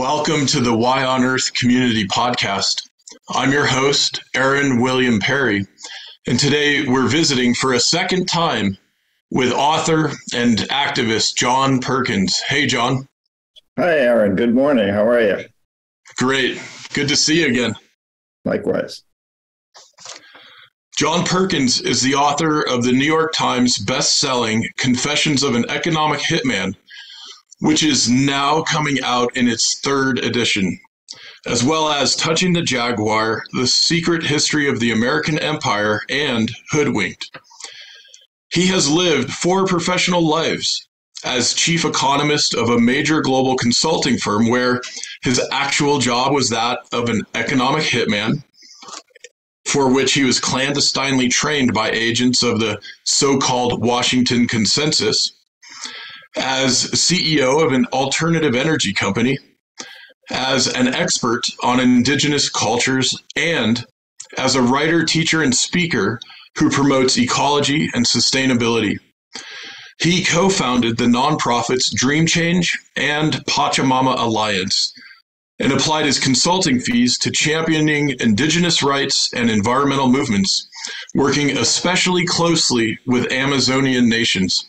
Welcome to the Why on Earth Community Podcast. I'm your host, Aaron William Perry, and today we're visiting for a second time with author and activist John Perkins. Hey, John. Hi, Aaron. Good morning. How are you? Great. Good to see you again. Likewise. John Perkins is the author of the New York Times best-selling Confessions of an Economic Hitman, which is now coming out in its third edition, as well as Touching the Jaguar, The Secret History of the American Empire, and Hoodwinked. He has lived 4 professional lives as chief economist of a major global consulting firm where his actual job was that of an economic hitman, for which he was clandestinely trained by agents of the so-called Washington Consensus, as CEO of an alternative energy company, as an expert on indigenous cultures, and as a writer, teacher, and speaker who promotes ecology and sustainability. He co-founded the nonprofits Dream Change and Pachamama Alliance and applied his consulting fees to championing indigenous rights and environmental movements, working especially closely with Amazonian nations.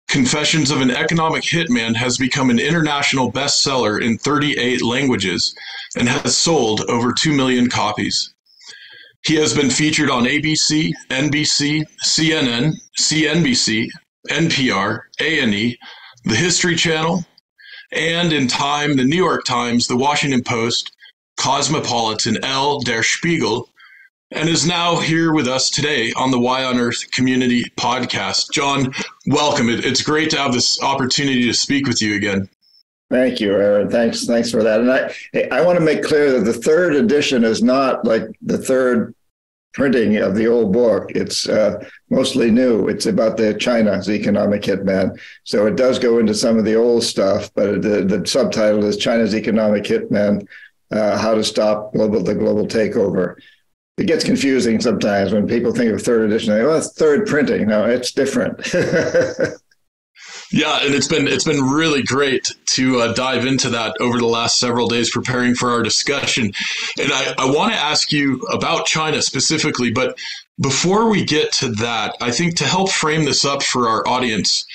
Confessions of an Economic Hitman has become an international bestseller in 38 languages and has sold over 2 million copies. He has been featured on ABC, NBC, CNN, CNBC, NPR, A&E, The History Channel, and in Time, the New York Times, the Washington Post, Cosmopolitan, Der Spiegel, and is now here with us today on the Why on Earth Community Podcast. John, welcome. It's great to have this opportunity to speak with you again. Thank you, Aaron. Thanks for that. And I want to make clear that the third edition is not like the third printing of the old book. It's mostly new. It's about China's economic hitman. So it does go into some of the old stuff, but the subtitle is China's Economic Hitman, How to Stop the Global Takeover. It gets confusing sometimes when people think of third edition. They go, it's third printing. No, it's different. Yeah, and it's been really great to dive into that over the last several days preparing for our discussion. And I want to ask you about China specifically, but before we get to that, I think to help frame this up for our audience,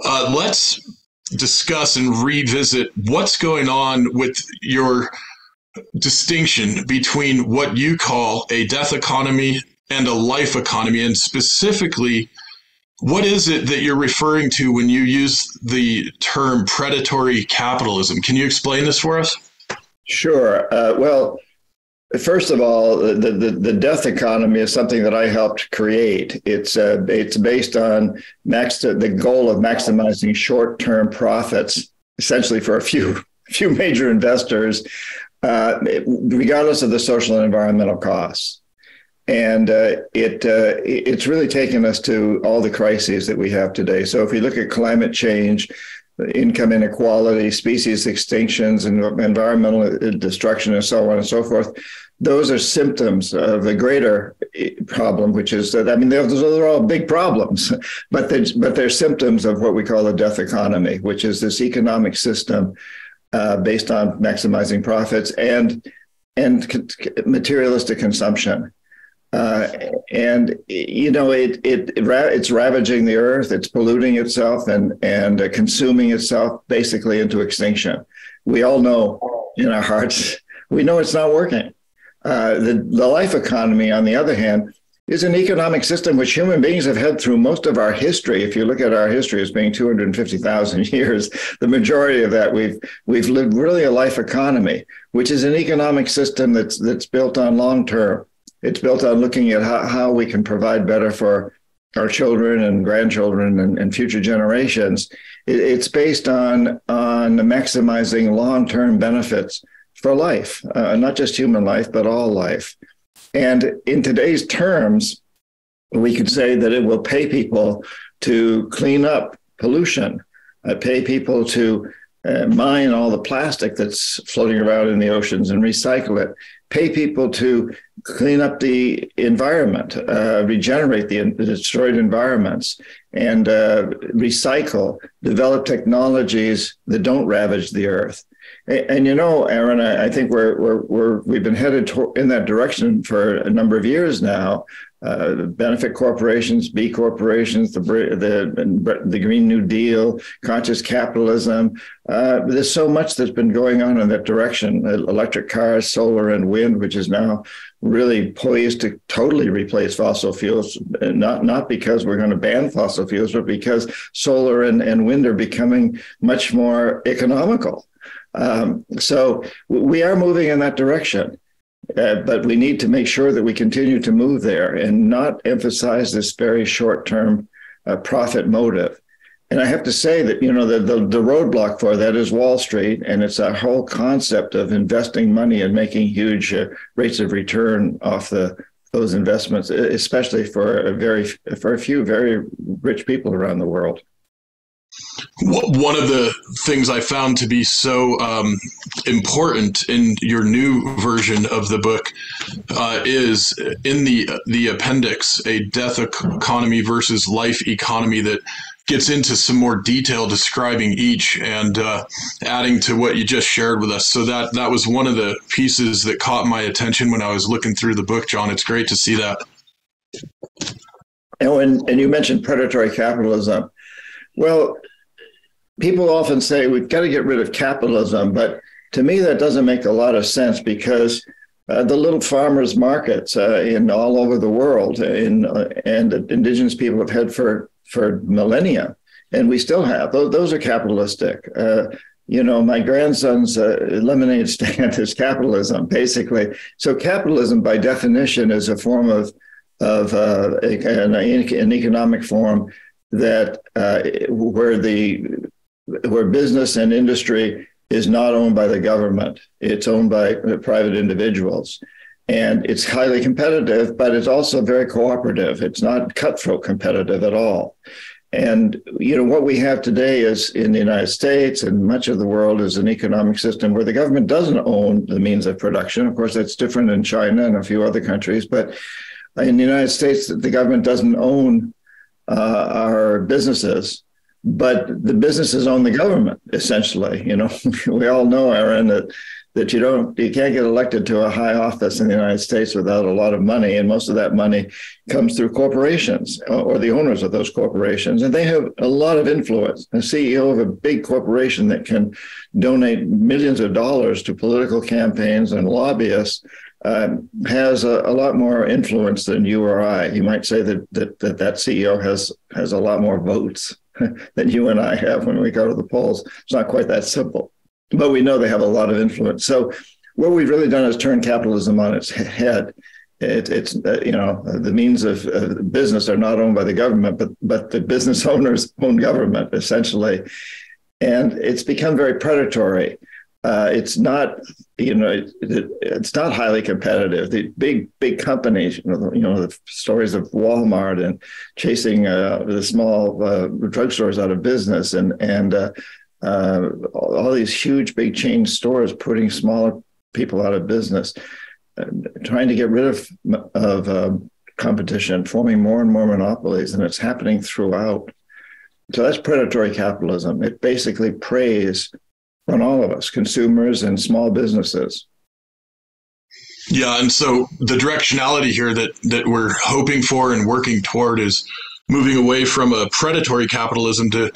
let's discuss and revisit what's going on with your distinction between what you call a death economy and a life economy, and specifically, what is it that you're referring to when you use the term predatory capitalism? Can you explain this for us? Sure. Well, first of all, the death economy is something that I helped create. It's based on the goal of maximizing short-term profits, essentially for a few major investors, regardless of the social and environmental costs. And it's really taken us to all the crises that we have today. So if we look at climate change, income inequality, species extinctions, and environmental destruction, and so on and so forth, those are symptoms of a greater problem, which is that, those are all big problems, but they're symptoms of what we call the death economy, which is this economic system based on maximizing profits and materialistic consumption. It's ravaging the earth, it's polluting itself and consuming itself basically into extinction. We all know in our hearts, we know it's not working. The life economy, on the other hand, is an economic system which human beings have had through most of our history. If you look at our history as being 250,000 years, the majority of that we've lived really a life economy, which is an economic system that's built on long term. It's built on looking at how we can provide better for our children and grandchildren and future generations. It's based on maximizing long-term benefits for life, not just human life, but all life. And in today's terms, we could say that it will pay people to clean up pollution, pay people to mine all the plastic that's floating around in the oceans and recycle it, pay people to clean up the environment, regenerate the destroyed environments, and recycle, develop technologies that don't ravage the earth. And Aaron, I think we've been headed in that direction for a number of years now. Benefit corporations, B corporations, the Green New Deal, conscious capitalism. There's so much that's been going on in that direction. Electric cars, solar and wind, which is now really poised to totally replace fossil fuels, not because we're going to ban fossil fuels, but because solar and wind are becoming much more economical. So we are moving in that direction. But we need to make sure that we continue to move there and not emphasize this very short-term profit motive. And I have to say that, the roadblock for that is Wall Street, and it's a whole concept of investing money and making huge rates of return off those investments, especially for a few very rich people around the world. One of the things I found to be so important in your new version of the book is in the appendix, a death economy versus life economy that gets into some more detail describing each and adding to what you just shared with us. So that was one of the pieces that caught my attention when I was looking through the book, John. It's great to see that. And you mentioned predatory capitalism. Well, people often say we've got to get rid of capitalism, but to me that doesn't make a lot of sense because the little farmers markets in all over the world and indigenous people have had for millennia, and we still have. Those are capitalistic. My grandson's lemonade stand is capitalism, basically. So capitalism, by definition, is a form of an economic form that where business and industry is not owned by the government. It's owned by private individuals. And it's highly competitive, but it's also very cooperative. It's not cutthroat competitive at all. And, what we have today is in the United States and much of the world is an economic system where the government doesn't own the means of production. Of course, that's different in China and a few other countries. But in the United States, the government doesn't own our businesses, but the businesses own the government, essentially. We all know, Aaron, that you can't get elected to a high office in the United States without a lot of money, and most of that money comes through corporations or the owners of those corporations, and they have a lot of influence. A CEO of a big corporation that can donate millions of dollars to political campaigns and lobbyists has a lot more influence than you or I. You might say that CEO has a lot more votes than you and I have when we go to the polls. It's not quite that simple, but we know they have a lot of influence. So what we've really done is turn capitalism on its head. It's the means of business are not owned by the government, but the business owners own government, essentially. And it's become very predatory. It's not highly competitive. The big companies, the stories of Walmart and chasing the small drugstores out of business, and all these huge big chain stores putting smaller people out of business, trying to get rid of competition, forming more and more monopolies, and it's happening throughout. So that's predatory capitalism. It basically preys on all of us, consumers and small businesses. Yeah, and so the directionality here that we're hoping for and working toward is moving away from a predatory capitalism to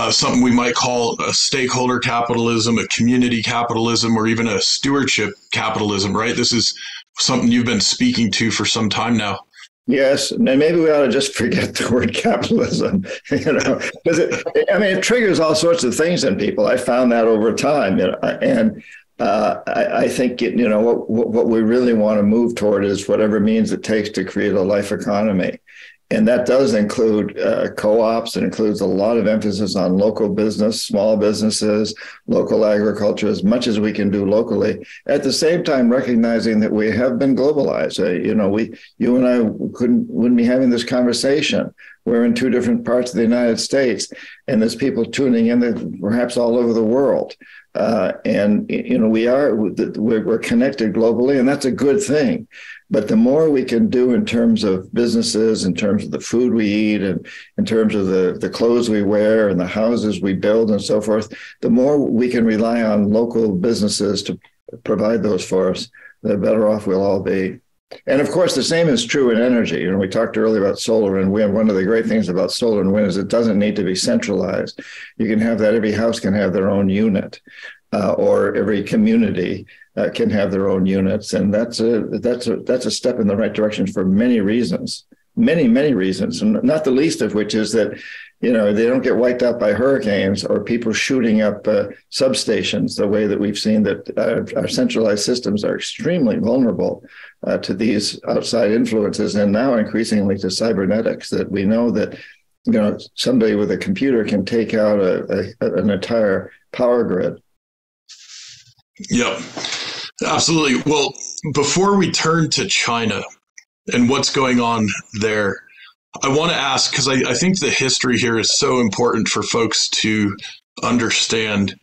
something we might call a stakeholder capitalism, a community capitalism, or even a stewardship capitalism, right? This is something you've been speaking to for some time now. Yes, and maybe we ought to just forget the word capitalism, because it triggers all sorts of things in people. I found that over time, and I think what we really want to move toward is whatever means it takes to create a life economy. And that does include co-ops. It includes a lot of emphasis on local business, small businesses, local agriculture, as much as we can do locally. At the same time, recognizing that we have been globalized. You and I wouldn't be having this conversation. We're in two different parts of the United States, and there's people tuning in that perhaps all over the world. And we're connected globally, and that's a good thing. But the more we can do in terms of businesses, in terms of the food we eat, and in terms of the clothes we wear and the houses we build and so forth, the more we can rely on local businesses to provide those for us, the better off we'll all be. And of course, the same is true in energy. We talked earlier about solar and wind. One of the great things about solar and wind is it doesn't need to be centralized. You can have that. Every house can have their own unit, or every community can have their own units. And that's a step in the right direction for many reasons, many reasons, and not the least of which is that they don't get wiped out by hurricanes or people shooting up substations the way that we've seen that our centralized systems are extremely vulnerable to these outside influences, and now increasingly to cybernetics, that we know that somebody with a computer can take out an entire power grid. Yep, absolutely. Well, before we turn to China and what's going on there, I want to ask, because I think the history here is so important for folks to understand.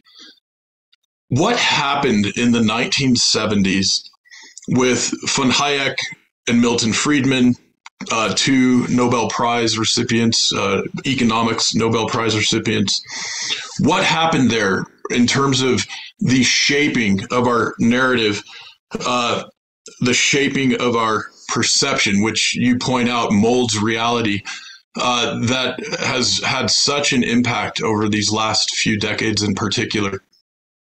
What happened in the 1970s with von Hayek and Milton Friedman, two Nobel Prize recipients, economics Nobel Prize recipients? What happened there in terms of the shaping of our narrative, the shaping of our perception, which you point out molds reality, that has had such an impact over these last few decades in particular?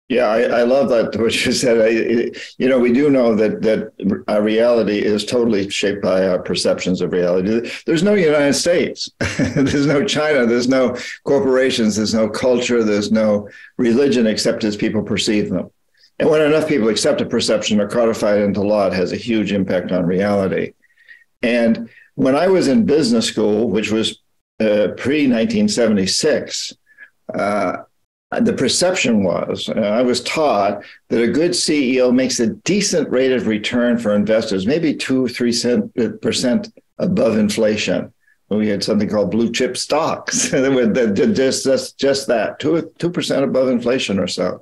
Yeah, I love that, what you said. We do know that our reality is totally shaped by our perceptions of reality. There's no United States. There's no China. There's no corporations. There's no culture. There's no religion except as people perceive them. And when enough people accept a perception or codify it into law, it has a huge impact on reality. And when I was in business school, which was pre-1976, the perception was, I was taught that a good CEO makes a decent rate of return for investors, maybe 2-3% above inflation. We had something called blue chip stocks, just that, 2% above inflation or so.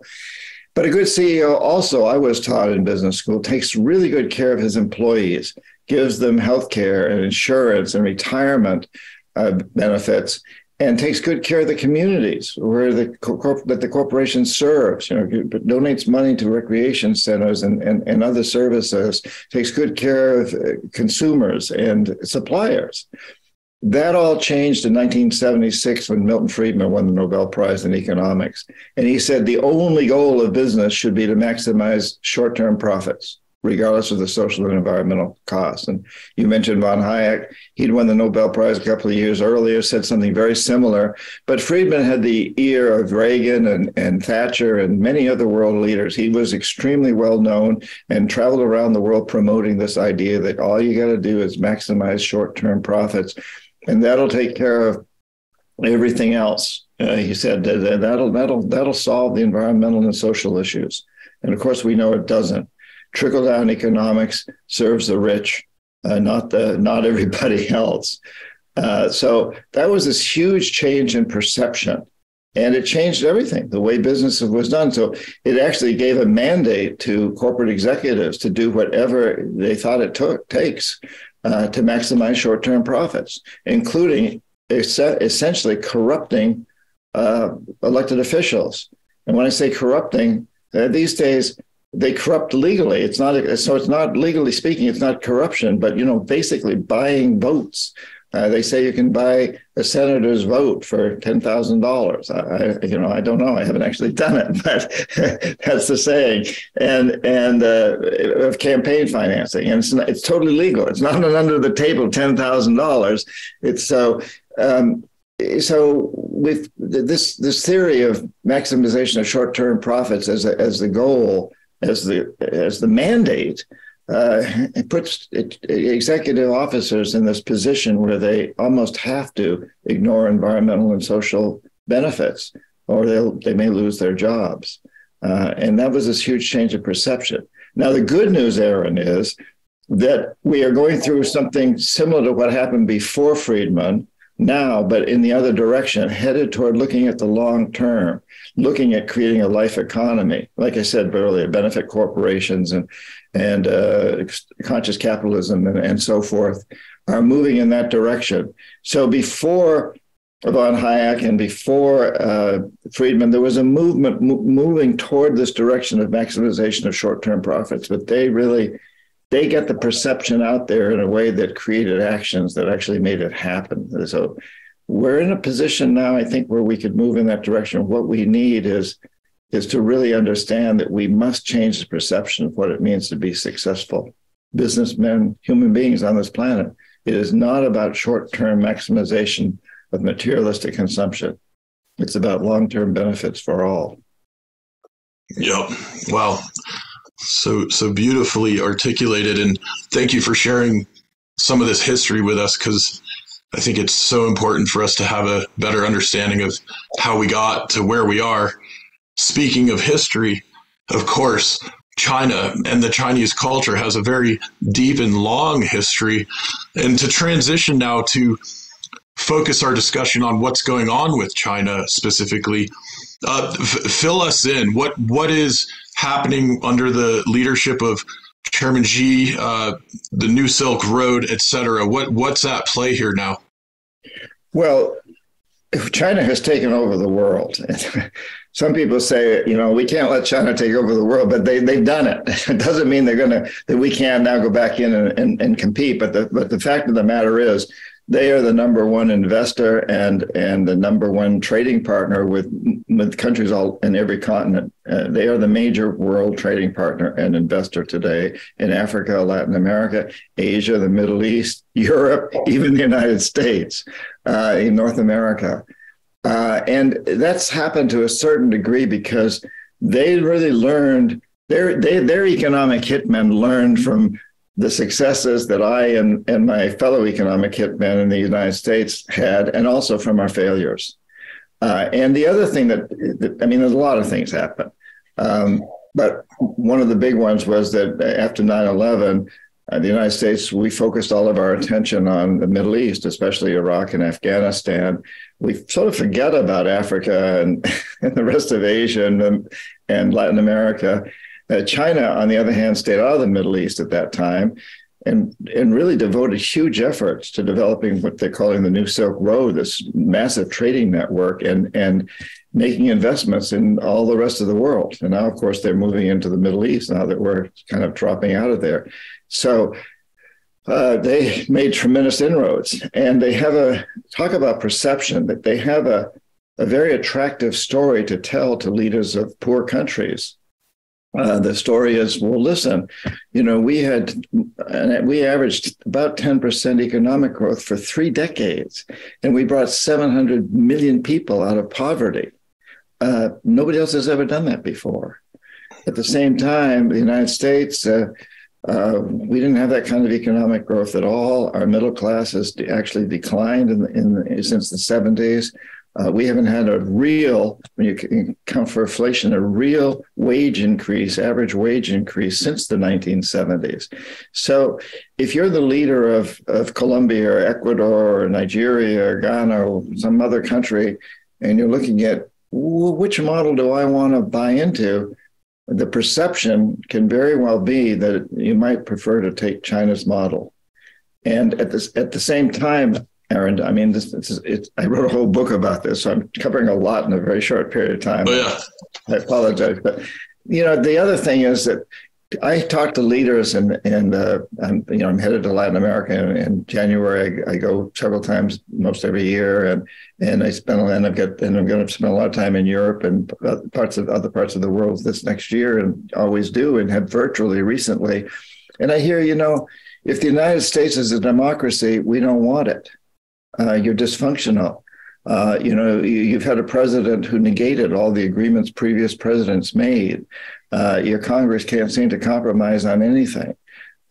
But a good CEO also, I was taught in business school, takes really good care of his employees, gives them health care and insurance and retirement benefits, and takes good care of the communities where that the corporation serves, donates money to recreation centers and other services, takes good care of consumers and suppliers. That all changed in 1976 when Milton Friedman won the Nobel Prize in economics. And he said the only goal of business should be to maximize short-term profits, regardless of the social and environmental costs. And you mentioned von Hayek. He'd won the Nobel Prize a couple of years earlier, said something very similar. But Friedman had the ear of Reagan and Thatcher and many other world leaders. He was extremely well known and traveled around the world promoting this idea that all you got to do is maximize short-term profits, and that'll take care of everything else. He said that'll solve the environmental and social issues. And of course, we know it doesn't. Trickle-down economics serves the rich, not everybody else. So that was this huge change in perception, and it changed everything, the way business was done. So it actually gave a mandate to corporate executives to do whatever they thought it takes to maximize short-term profits, including essentially corrupting elected officials. And when I say corrupting, these days, they corrupt legally. It's not legally speaking, it's not corruption, but basically buying votes. They say you can buy a senator's vote for $10,000. I don't know. I haven't actually done it, but that's the saying. And of campaign financing, and it's totally legal. It's not an under the table $10,000. It's so with this theory of maximization of short-term profits as the goal, as the mandate, it puts executive officers in this position where they almost have to ignore environmental and social benefits, or they may lose their jobs. And that was this huge change of perception. Now, the good news, Aaron, is that we are going through something similar to what happened before Friedman now, but in the other direction, headed toward looking at the long term, looking at creating a life economy. Like I said earlier, benefit corporations and conscious capitalism and so forth are moving in that direction. So before von Hayek and before Friedman, there was a movement moving toward this direction of maximization of short-term profits, but they get the perception out there in a way that created actions that actually made it happen. So we're in a position now, I think, where we could move in that direction. What we need is to really understand that we must change the perception of what it means to be successful businessmen, human beings on this planet. It is not about short-term maximization of materialistic consumption. It's about long-term benefits for all. Yep. Wow. So beautifully articulated. And thank you for sharing some of this history with us, because I think it's so important for us to have a better understanding of how we got to where we are. Speaking of history, of course, China and the Chinese culture has a very deep and long history. And to transition now to focus our discussion on what's going on with China specifically, fill us in. What is happening under the leadership of Chairman Xi, the New Silk Road, et cetera? What's at play here now? Well, China has taken over the world. Some people say, we can't let China take over the world, but they've done it. It doesn't mean that we can't now go back in and compete. But the fact of the matter is, they are the number one investor and the number one trading partner with countries all in every continent. They are the major world trading partner and investor today in Africa, Latin America, Asia, the Middle East, Europe, even the United States, in North America. And that's happened to a certain degree because they really learned, their economic hitmen learned from the successes that I and my fellow economic hitmen in the United States had, and also from our failures. And the other thing there's a lot of things happen. But one of the big ones was that after 9/11, the United States, we focused all of our attention on the Middle East, especially Iraq and Afghanistan. We sort of forget about Africa and the rest of Asia and Latin America. China, on the other hand, stayed out of the Middle East at that time and really devoted huge efforts to developing what they're calling the New Silk Road, this massive trading network, and making investments in all the rest of the world. And now, of course, they're moving into the Middle East now that we're kind of dropping out of there. So they made tremendous inroads. And they have talk about perception, that they have a very attractive story to tell to leaders of poor countries. The story is, well, listen, we averaged about 10% economic growth for 3 decades, and we brought 700 million people out of poverty. Nobody else has ever done that before. At the same time, the United States, we didn't have that kind of economic growth at all. Our middle class has actually declined since the 70s. We haven't had a real, when you count for inflation, a real wage increase, average wage increase since the 1970s. So if you're the leader of Colombia or Ecuador or Nigeria or Ghana or some other country, and you're looking at which model do I want to buy into, the perception can very well be that you might prefer to take China's model. And at the same time, Aaron, I wrote a whole book about this, so I'm covering a lot in a very short period of time. Oh, yeah. I apologize. But, the other thing is that I talk to leaders and I'm headed to Latin America in January. I go several times, most every year. And I'm going to spend a lot of time in Europe and other parts of the world this next year, and always do, and have virtually recently. And I hear, if the United States is a democracy, we don't want it. You're dysfunctional. You've had a president who negated all the agreements previous presidents made. Your Congress can't seem to compromise on anything.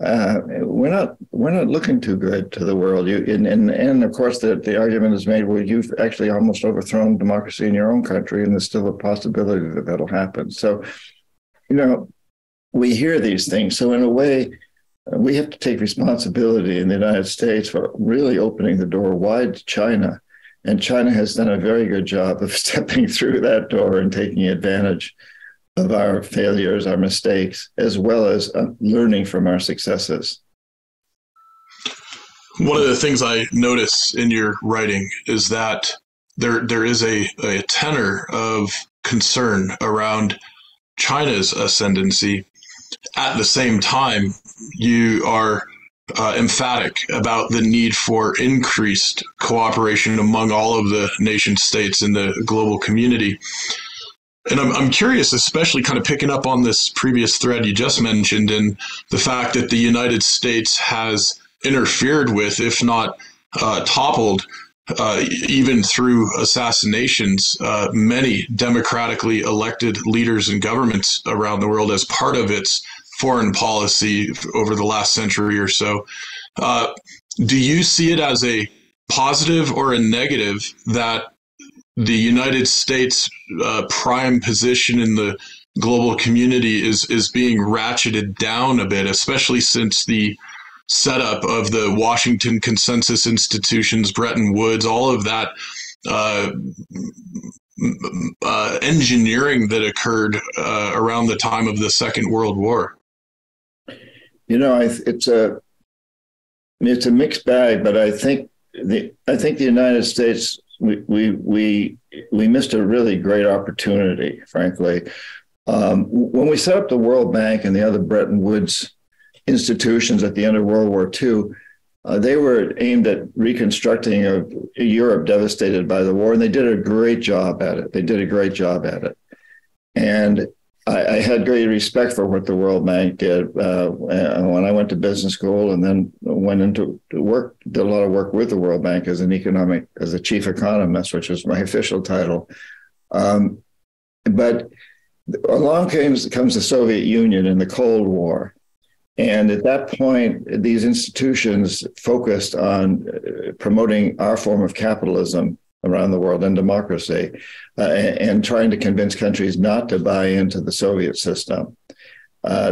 We're not looking too good to the world. And of course, the argument is made, well, you've actually almost overthrown democracy in your own country, and there's still a possibility that that'll happen. So, we hear these things. So in a way, we have to take responsibility in the United States for really opening the door wide to China. And China has done a very good job of stepping through that door and taking advantage of our failures, our mistakes, as well as learning from our successes. One of the things I notice in your writing is that there is a tenor of concern around China's ascendancy. At the same time, you are emphatic about the need for increased cooperation among all of the nation states in the global community. And I'm curious, especially kind of picking up on this previous thread you just mentioned, and the fact that the United States has interfered with, if not toppled, even through assassinations, many democratically elected leaders and governments around the world as part of its foreign policy over the last century or so. Do you see it as a positive or a negative that the United States' prime position in the global community is being ratcheted down a bit, especially since the setup of the Washington Consensus Institutions, Bretton Woods, all of that engineering that occurred around the time of the Second World War? It's a mixed bag, but I think the United States, we missed a really great opportunity, frankly. When we set up the World Bank and the other Bretton Woods institutions at the end of World War II, they were aimed at reconstructing a Europe devastated by the war, and they did a great job at it. And I had great respect for what the World Bank did when I went to business school, and then went into work, did a lot of work with the World Bank as a chief economist, which was my official title. But along comes the Soviet Union in the Cold War. And at that point, these institutions focused on promoting our form of capitalism around the world and democracy, and trying to convince countries not to buy into the Soviet system.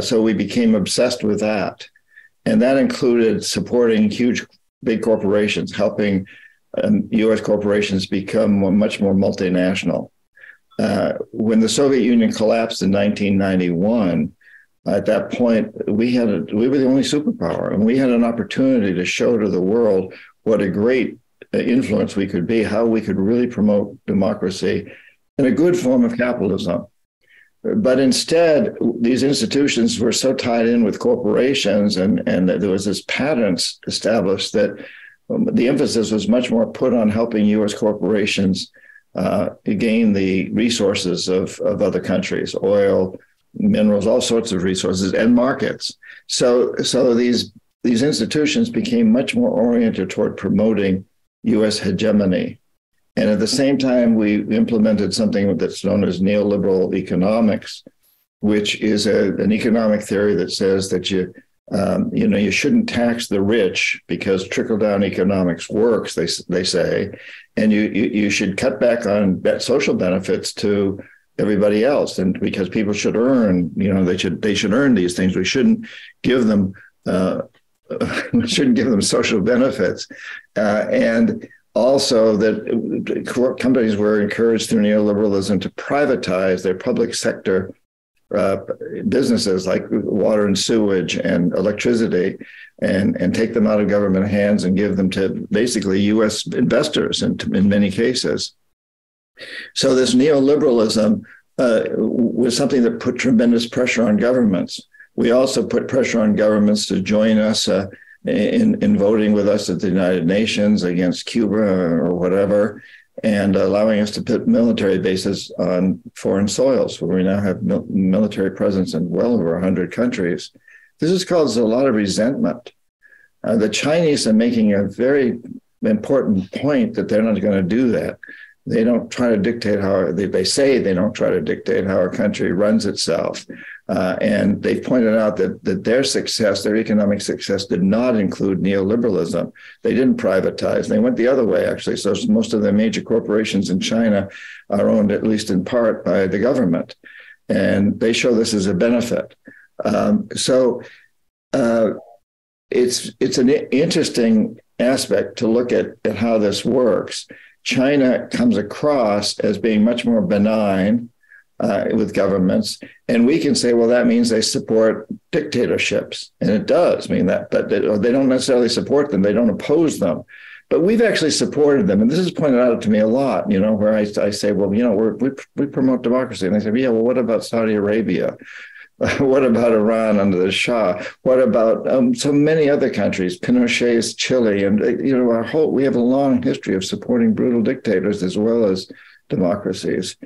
So we became obsessed with that. And that included supporting big corporations, helping U.S. corporations become much more multinational. When the Soviet Union collapsed in 1991, at that point, we were the only superpower, and we had an opportunity to show to the world what a great influence we could be, how we could really promote democracy and a good form of capitalism. But instead, these institutions were so tied in with corporations, and there was this pattern established that the emphasis was much more put on helping U.S. corporations gain the resources of other countries, oil, minerals, all sorts of resources, and markets. So these institutions became much more oriented toward promoting U.S. hegemony. And at the same time, we implemented something that's known as neoliberal economics, which is an economic theory that says that you shouldn't tax the rich because trickle-down economics works, they say, and you should cut back on social benefits to everybody else, and because people should earn, they should earn these things. We shouldn't give them social benefits, and also that companies were encouraged through neoliberalism to privatize their public sector businesses like water and sewage and electricity, and take them out of government hands and give them to basically U.S. investors in many cases. So this neoliberalism was something that put tremendous pressure on governments. We also put pressure on governments to join us in voting with us at the United Nations against Cuba or whatever, and allowing us to put military bases on foreign soils, where we now have military presence in well over 100 countries. This has caused a lot of resentment. The Chinese are making a very important point that they're not going to do that. They don't try to dictate they say they don't try to dictate how a country runs itself. And they've pointed out that their economic success did not include neoliberalism. They didn't privatize. They went the other way, actually. So most of the major corporations in China are owned, at least in part, by the government. And they show this as a benefit. it's an interesting aspect to look at how this works. China comes across as being much more benign with governments, and we can say, well, that means they support dictatorships, and it does mean that, but they don't necessarily support them. They don't oppose them. But we've actually supported them, and this is pointed out to me a lot. Where I say, well, we promote democracy, and they say, yeah, well, what about Saudi Arabia? What about Iran under the Shah? What about so many other countries, Pinochet's Chile, and we have a long history of supporting brutal dictators as well as democracies.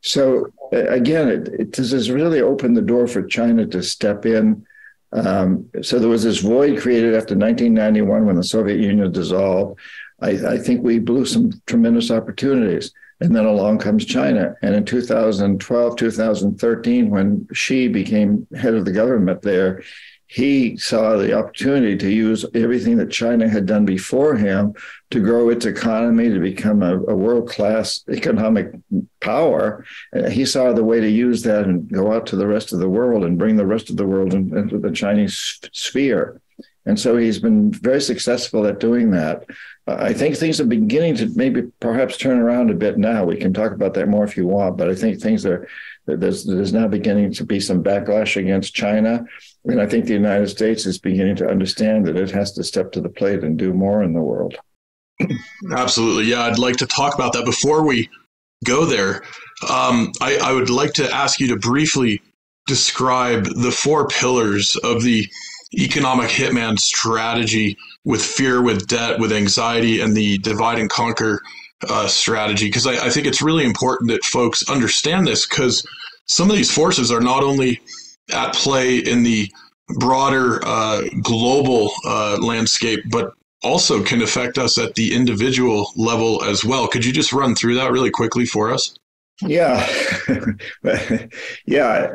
So again, this has really opened the door for China to step in. So there was this void created after 1991 when the Soviet Union dissolved. I think we blew some tremendous opportunities. And then along comes China. And in 2012, 2013, when Xi became head of the government there, he saw the opportunity to use everything that China had done before him to grow its economy, to become a world-class economic power. He saw the way to use that and go out to the rest of the world and bring the rest of the world into the Chinese sphere. And so he's been very successful at doing that. I think things are beginning to maybe perhaps turn around a bit now. We can talk about that more if you want, but I think there's now beginning to be some backlash against China. And I think the United States is beginning to understand that it has to step to the plate and do more in the world. Absolutely. Yeah, I'd like to talk about that. Before we go there, I would like to ask you to briefly describe the 4 pillars of the economic hitman strategy, with fear, with debt, with anxiety, and the divide and conquer strategy. Because I think it's really important that folks understand this, because some of these forces are not only at play in the broader global landscape, but also can affect us at the individual level as well. Could you just run through that really quickly for us? Yeah. yeah.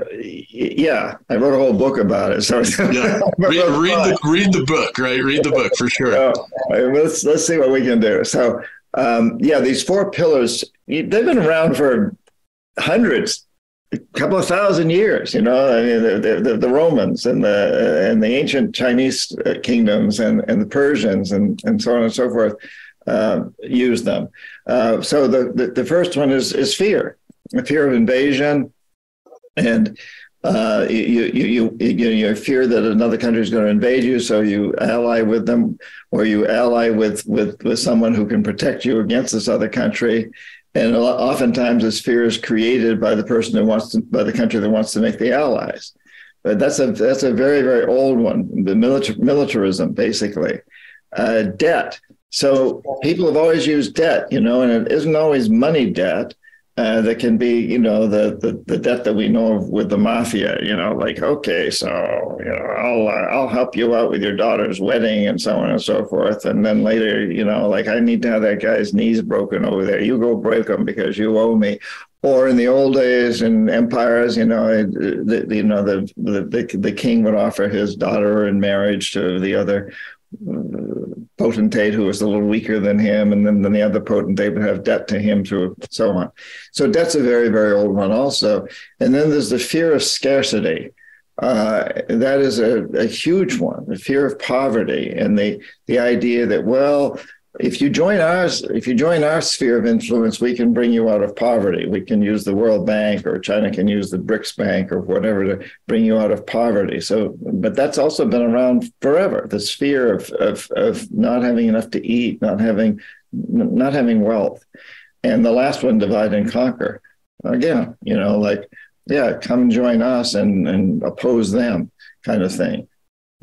I wrote a whole book about it. So yeah. read the book, right? Read the book for sure. Let's see what we can do. So, these 4 pillars, they've been around for hundreds, a couple of thousand years. I mean, the Romans and the ancient Chinese kingdoms and the Persians and so on and so forth use them. So the first one is fear, a fear of invasion, and you fear that another country is going to invade you, so you ally with them, or you ally with someone who can protect you against this other country. And oftentimes this fear is created by the country that wants to make the allies. But that's a very, very old one, the militarism, basically. Debt. So people have always used debt, and it isn't always money debt. That can be, the debt that we know of with the mafia, like, okay, so, I'll help you out with your daughter's wedding and so on and so forth. And then later, like, I need to have that guy's knees broken over there. You go break them because you owe me. Or in the old days in empires, the king would offer his daughter in marriage to the other potentate who was a little weaker than him, and then the other potentate would have debt to him through so on. So debt's a very, very old one also. And then there's the fear of scarcity. That is a huge one, the fear of poverty, and the idea that, well, if you join our sphere of influence, we can bring you out of poverty. We can use the World Bank, or China can use the BRICS Bank or whatever to bring you out of poverty. So, but that's also been around forever. This fear of not having enough to eat, not having wealth. And the last one, divide and conquer. Again, come join us and oppose them, kind of thing.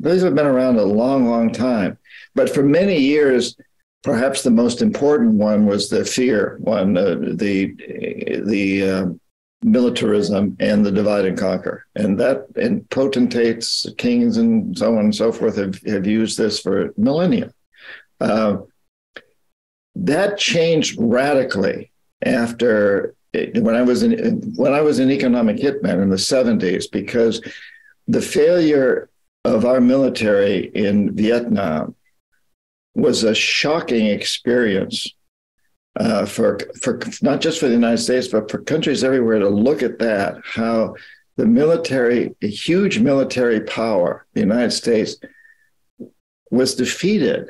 Those have been around a long, long time. But for many years, perhaps the most important one was the fear one, the militarism and the divide and conquer, and potentates, kings, and so on and so forth have used this for millennia. That changed radically after when I was an economic hitman in the 70s, because the failure of our military in Vietnam was a shocking experience for not just for the United States, but for countries everywhere to look at that, how the huge military power, the United States, was defeated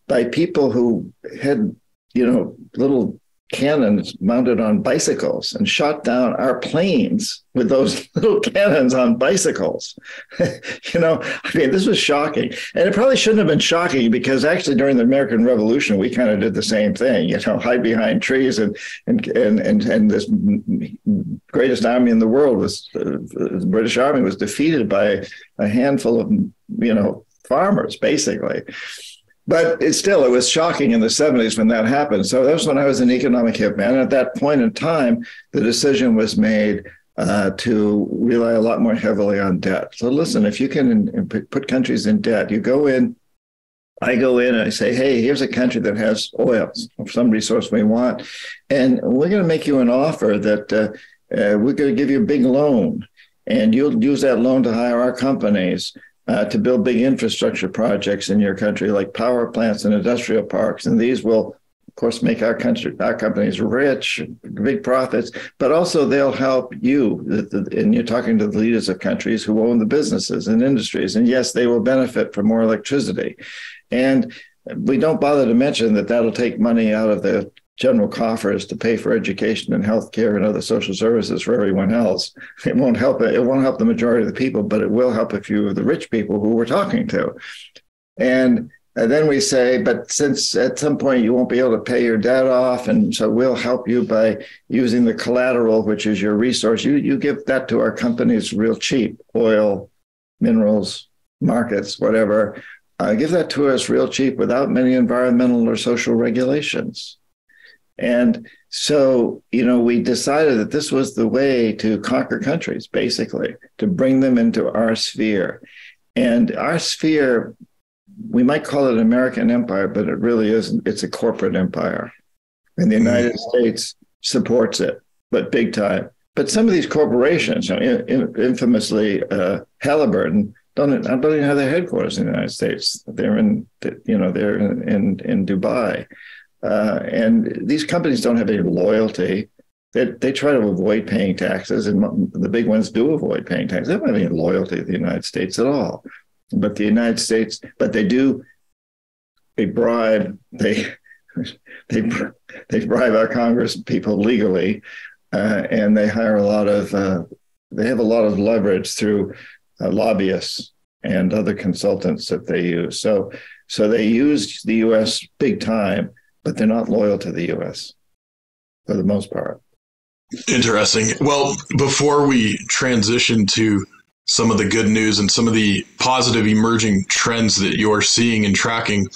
by people who had, little cannons mounted on bicycles and shot down our planes with those little cannons on bicycles. This was shocking. And it probably shouldn't have been shocking, because actually during the American Revolution, we kind of did the same thing, hide behind trees, and this greatest army in the world was the British Army was defeated by a handful of, farmers, basically. But it was shocking in the 70s when that happened. So that was when I was an economic hitman. And at that point in time, the decision was made to rely a lot more heavily on debt. So listen, if you can put countries in debt, I go in and I say, hey, here's a country that has oil, some resource we want, and we're going to make you an offer that we're going to give you a big loan, and you'll use that loan to hire our companies to build big infrastructure projects in your country, like power plants and industrial parks. And these will, of course, make our companies rich, big profits, but also they'll help you. And you're talking to the leaders of countries who own the businesses and industries. And yes, they will benefit from more electricity. And we don't bother to mention that that'll take money out of the general coffers to pay for education and healthcare and other social services for everyone else. It won't help the majority of the people, but it will help a few of the rich people who we're talking to. And then we say, but since at some point you won't be able to pay your debt off, and so we'll help you by using the collateral, which is your resource. You give that to our companies real cheap, oil, minerals, markets, whatever. Give that to us real cheap without many environmental or social regulations. And so, we decided that this was the way to conquer countries, basically, to bring them into our sphere. And our sphere, we might call it an American empire, but it really isn't. It's a corporate empire. And the United States supports it, but big time. But some of these corporations, infamously Halliburton, don't even have their headquarters in the United States. They're in Dubai. And these companies don't have any loyalty. They try to avoid paying taxes, and the big ones do avoid paying taxes. They don't have any loyalty to the United States at all. But the United States, they bribe our Congress people legally, and they hire they have a lot of leverage through lobbyists and other consultants that they use. So they use the U.S. big time, but they're not loyal to the U.S. for the most part. Interesting. Well, before we transition to some of the good news and some of the positive emerging trends that you're seeing and tracking,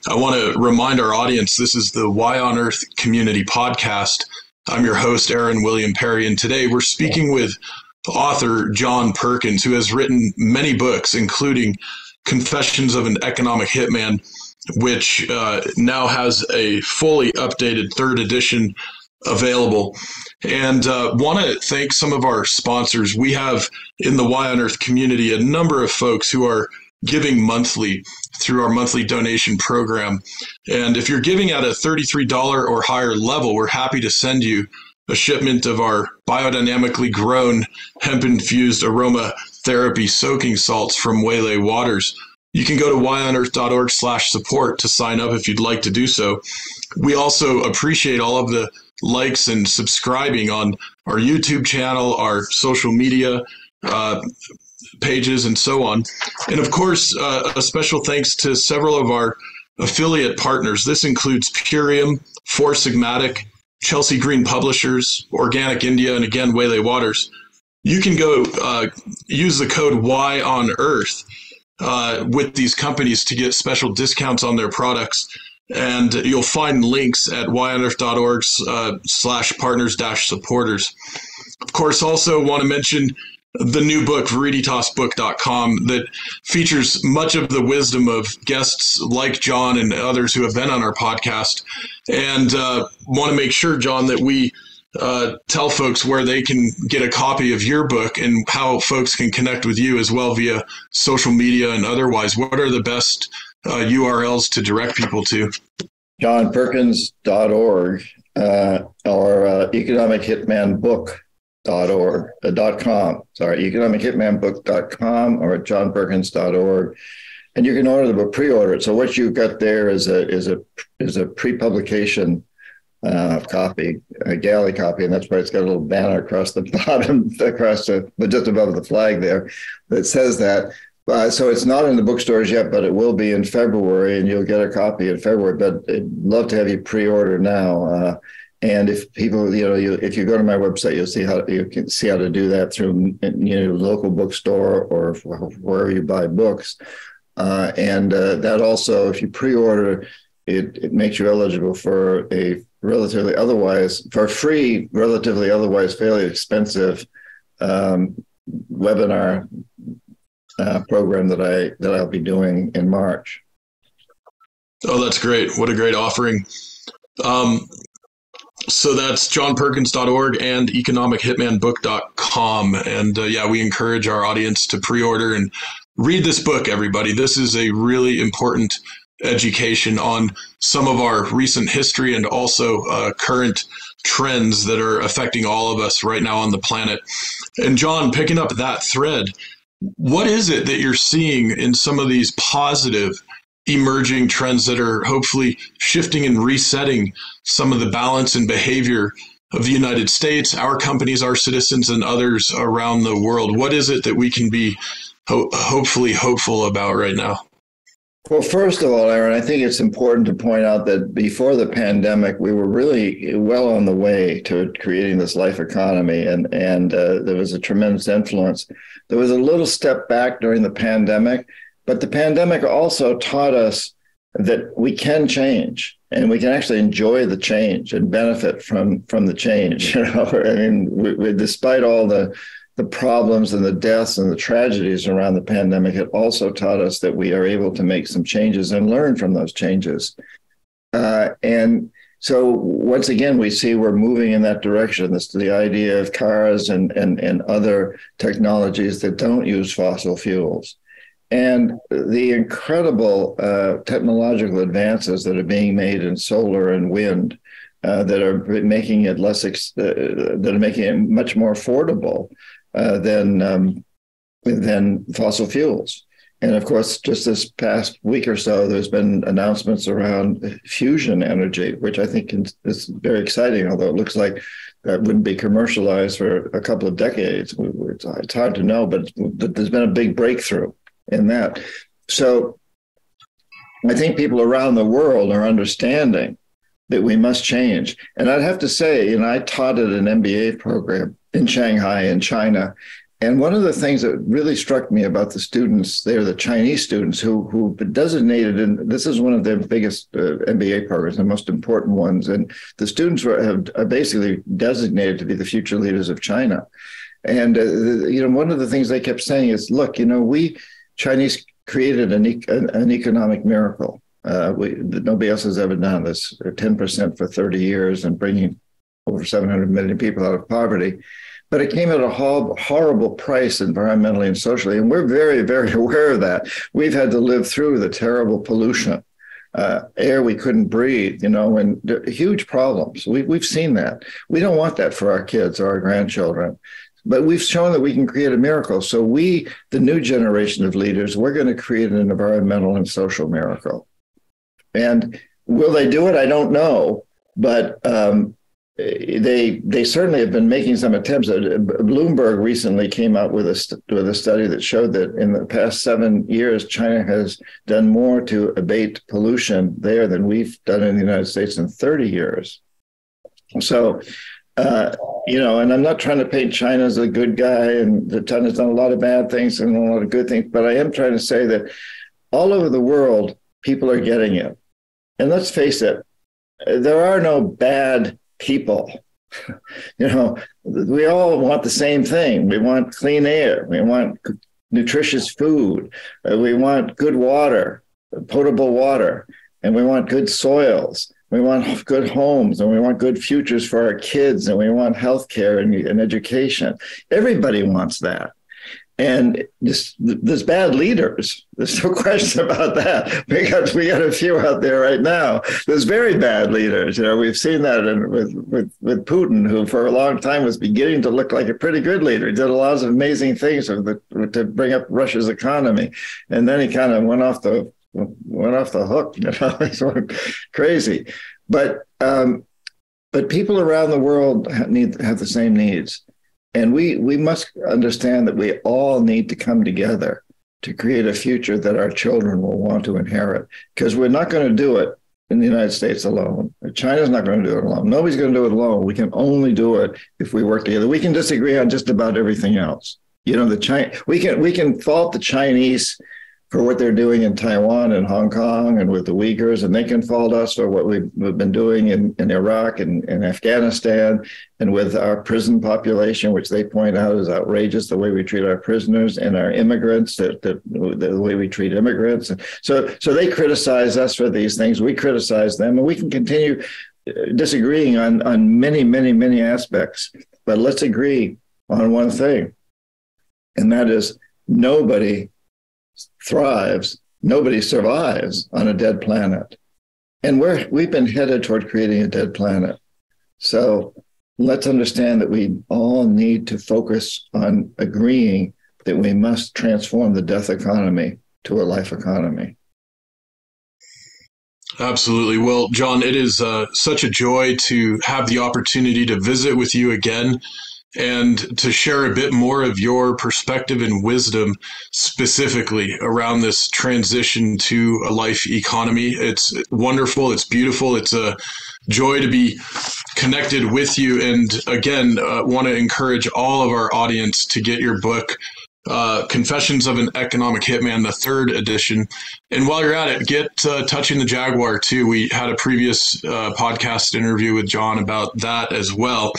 I want to remind our audience, this is the Why on Earth Community Podcast. I'm your host, Aaron William Perry, and today we're speaking with author John Perkins, who has written many books, including Confessions of an Economic Hitman, which now has a fully updated third edition available. And want to thank some of our sponsors. We have in the Why on Earth community a number of folks who are giving monthly through our monthly donation program. And if you're giving at a $33 or higher level, we're happy to send you a shipment of our biodynamically grown hemp-infused aromatherapy soaking salts from Waylay Waters. You can go to whyonearth.org/support to sign up if you'd like to do so. We also appreciate all of the likes and subscribing on our YouTube channel, our social media pages, and so on. And of course, a special thanks to several of our affiliate partners. This includes Purium, Four Sigmatic, Chelsea Green Publishers, Organic India, and again, Waylay Waters. You can go use the code WHYONEARTH with these companies to get special discounts on their products. And you'll find links at whyonearth.org/partners-supporters. Of course, also want to mention the new book, veritasbook.com, that features much of the wisdom of guests like John and others who have been on our podcast. And want to make sure, John, that we tell folks where they can get a copy of your book and how folks can connect with you as well via social media and otherwise. What are the best URLs to direct people to? JohnPerkins.org or economichitmanbook.com. Economichitmanbook.com or at johnperkins.org. and you can order them, but pre-order it. So what you've got there is a pre-publication copy, a galley copy, and that's why it's got a little banner across the bottom, but just above the flag there, that says that. So it's not in the bookstores yet, but it will be in February, and you'll get a copy in February. But I'd love to have you pre-order now. And if people, if you go to my website, you can see how to do that through local bookstore or wherever you buy books. And that also, if you pre-order, it makes you eligible for a relatively otherwise fairly expensive webinar program that I'll be doing in March. Oh, that's great. What a great offering. So that's johnperkins.org and economichitmanbook.com. And we encourage our audience to pre-order and read this book, everybody. This is a really important education on some of our recent history and also current trends that are affecting all of us right now on the planet. And John, picking up that thread, what is it that you're seeing in some of these positive emerging trends that are hopefully shifting and resetting some of the balance and behavior of the United States, our companies, our citizens, and others around the world? What is it that we can be hopefully hopeful about right now? Well, first of all, Aaron, I think it's important to point out that before the pandemic, we were really well on the way to creating this life economy, and there was a tremendous influence. There was a little step back during the pandemic, but the pandemic also taught us that we can change, and we can actually enjoy the change and benefit from the change. Despite all the problems and the deaths and the tragedies around the pandemic, it also taught us that we are able to make some changes and learn from those changes. And so once again, we see we're moving in that direction. This the idea of cars and other technologies that don't use fossil fuels. And the incredible technological advances that are being made in solar and wind that are making it much more affordable than fossil fuels. And of course, just this past week or so, there's been announcements around fusion energy, which I think is very exciting, although it looks like that wouldn't be commercialized for a couple of decades. It's hard to know, but there's been a big breakthrough in that. So I think people around the world are understanding that we must change. And I'd have to say, I taught at an MBA program in Shanghai in China. And one of the things that really struck me about the students there, the Chinese students who designated, and this is one of their biggest MBA programs, the most important ones. And the students are basically designated to be the future leaders of China. And, one of the things they kept saying is, look, we Chinese created an economic miracle. Nobody else has ever done this, 10% for 30 years and bringing over 700 million people out of poverty. But it came at a horrible price environmentally and socially. And we're very, very aware of that. We've had to live through the terrible pollution, air we couldn't breathe, and huge problems. We've seen that. We don't want that for our kids or our grandchildren. But we've shown that we can create a miracle. So we, the new generation of leaders, we're going to create an environmental and social miracle. And will they do it? I don't know. But they certainly have been making some attempts. Bloomberg recently came out with a study that showed that in the past 7 years, China has done more to abate pollution there than we've done in the United States in 30 years. So, and I'm not trying to paint China as a good guy, and China's done a lot of bad things and a lot of good things, but I am trying to say that all over the world, people are getting it. And let's face it, there are no bad people. We all want the same thing. We want clean air. We want nutritious food. We want good water, potable water, and we want good soils. We want good homes, and we want good futures for our kids, and we want healthcare and education. Everybody wants that. And there's bad leaders. There's no question about that. We got a few out there right now. There's very bad leaders. We've seen that with Putin, who for a long time was beginning to look like a pretty good leader. He did a lot of amazing things to bring up Russia's economy, and then he kind of went off the hook. He went crazy. But people around the world have the same needs. And we must understand that we all need to come together to create a future that our children will want to inherit, because we're not going to do it in the United States alone. China's not going to do it alone. Nobody's going to do it alone. We can only do it if we work together. We can disagree on just about everything else. We can fault the Chinese for what they're doing in Taiwan and Hong Kong and with the Uyghurs, and they can fault us for what we've been doing in Iraq and Afghanistan, and with our prison population, which they point out is outrageous, the way we treat our prisoners and our immigrants, the way we treat immigrants. So they criticize us for these things. We criticize them, and we can continue disagreeing on many, many, many aspects. But let's agree on one thing, and that is nobody survives on a dead planet. And we've been headed toward creating a dead planet. So let's understand that we all need to focus on agreeing that we must transform the death economy to a life economy. Absolutely. Well, John, it is such a joy to have the opportunity to visit with you again and to share a bit more of your perspective and wisdom specifically around this transition to a life economy. It's wonderful. It's beautiful. It's a joy to be connected with you. And again, want to encourage all of our audience to get your book, Confessions of an Economic Hitman, the 3rd edition. And while you're at it, get Touching the Jaguar too. We had a previous podcast interview with John about that as well.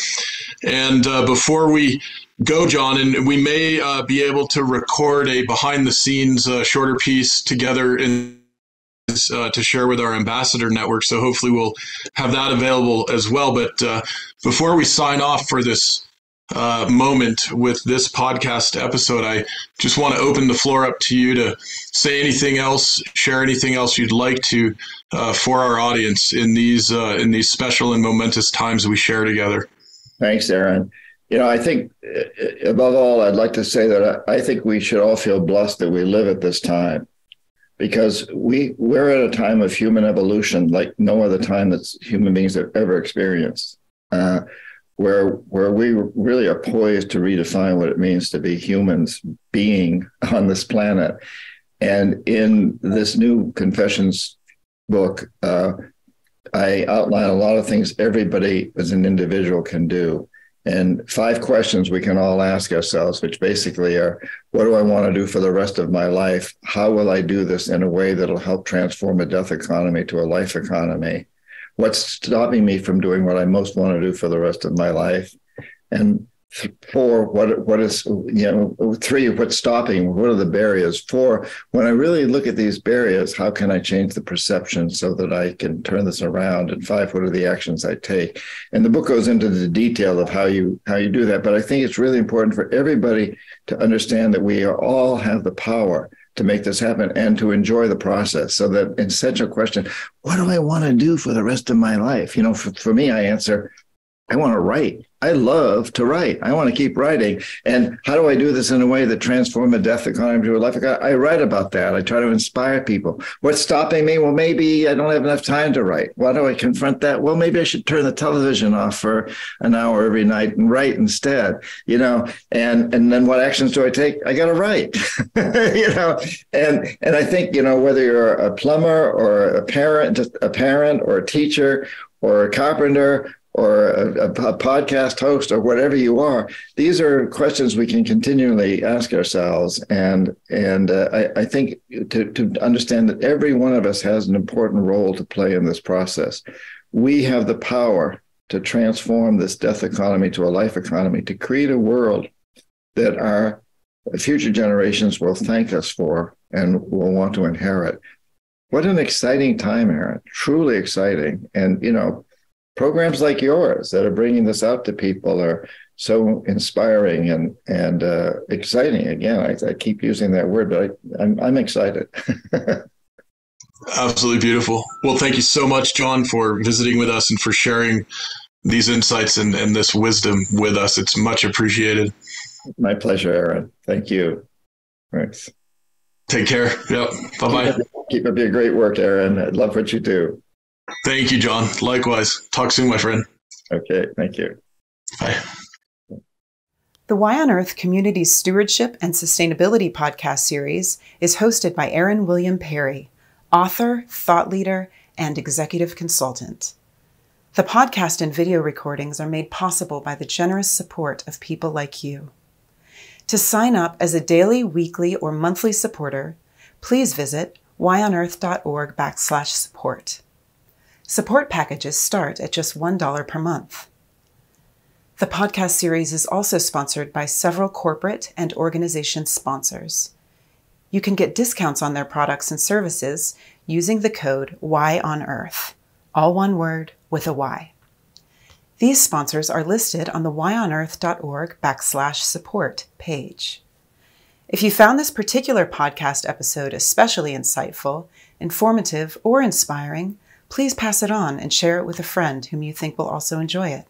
And before we go, John, and we may be able to record a behind the scenes shorter piece together to share with our ambassador network. So hopefully we'll have that available as well. But before we sign off for this moment with this podcast episode, I just want to open the floor up to you to say anything else, share anything else you'd like to for our audience in these special and momentous times we share together. Thanks, Aaron. I think above all, I'd like to say that I think we should all feel blessed that we live at this time, because we're at a time of human evolution like no other time that human beings have ever experienced. Where we really are poised to redefine what it means to be humans being on this planet. And in this new Confessions book, I outline a lot of things everybody as an individual can do. And 5 questions we can all ask ourselves, which basically are, what do I want to do for the rest of my life? How will I do this in a way that'll help transform a death economy to a life economy? What's stopping me from doing what I most want to do for the rest of my life? And 4, what is, 3, what's stopping? What are the barriers? 4, when I really look at these barriers, how can I change the perception so that I can turn this around? And 5, what are the actions I take? And the book goes into the detail of how you do that. But I think it's really important for everybody to understand that we all have the power to make this happen and to enjoy the process. So that in such a question, what do I want to do for the rest of my life? For me, I answer, I want to write. I love to write. I want to keep writing. And how do I do this in a way that transforms a death economy to a life economy? I write about that. I try to inspire people. What's stopping me? Well, maybe I don't have enough time to write. Why do I confront that? Well, maybe I should turn the television off for an hour every night and write instead, and then what actions do I take? I got to write, and I think, whether you're a plumber or a parent or a teacher or a carpenter or a podcast host or whatever you are, these are questions we can continually ask ourselves. And I think to understand that every one of us has an important role to play in this process. We have the power to transform this death economy to a life economy, to create a world that our future generations will thank us for and will want to inherit. What an exciting time, Aaron, truly exciting. And, programs like yours that are bringing this out to people are so inspiring and exciting. Again, I keep using that word, but I'm excited. Absolutely beautiful. Well, thank you so much, John, for visiting with us and for sharing these insights and this wisdom with us. It's much appreciated. My pleasure, Aaron. Thank you. Thanks. Take care. Yep. Bye-bye. Keep up your great work, Aaron. I love what you do. Thank you, John. Likewise. Talk soon, my friend. Okay. Thank you. Bye. The Why on Earth Community Stewardship and Sustainability podcast series is hosted by Aaron William Perry, author, thought leader, and executive consultant. The podcast and video recordings are made possible by the generous support of people like you. To sign up as a daily, weekly, or monthly supporter, please visit whyonearth.org/support. Support packages start at just $1 per month. The podcast series is also sponsored by several corporate and organization sponsors. You can get discounts on their products and services using the code WHYONEARTH, all one word with a Y. These sponsors are listed on the whyonearth.org/support page. If you found this particular podcast episode especially insightful, informative, or inspiring, please pass it on and share it with a friend whom you think will also enjoy it.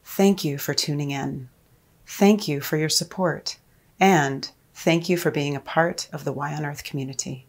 Thank you for tuning in. Thank you for your support. And thank you for being a part of the Why on Earth community.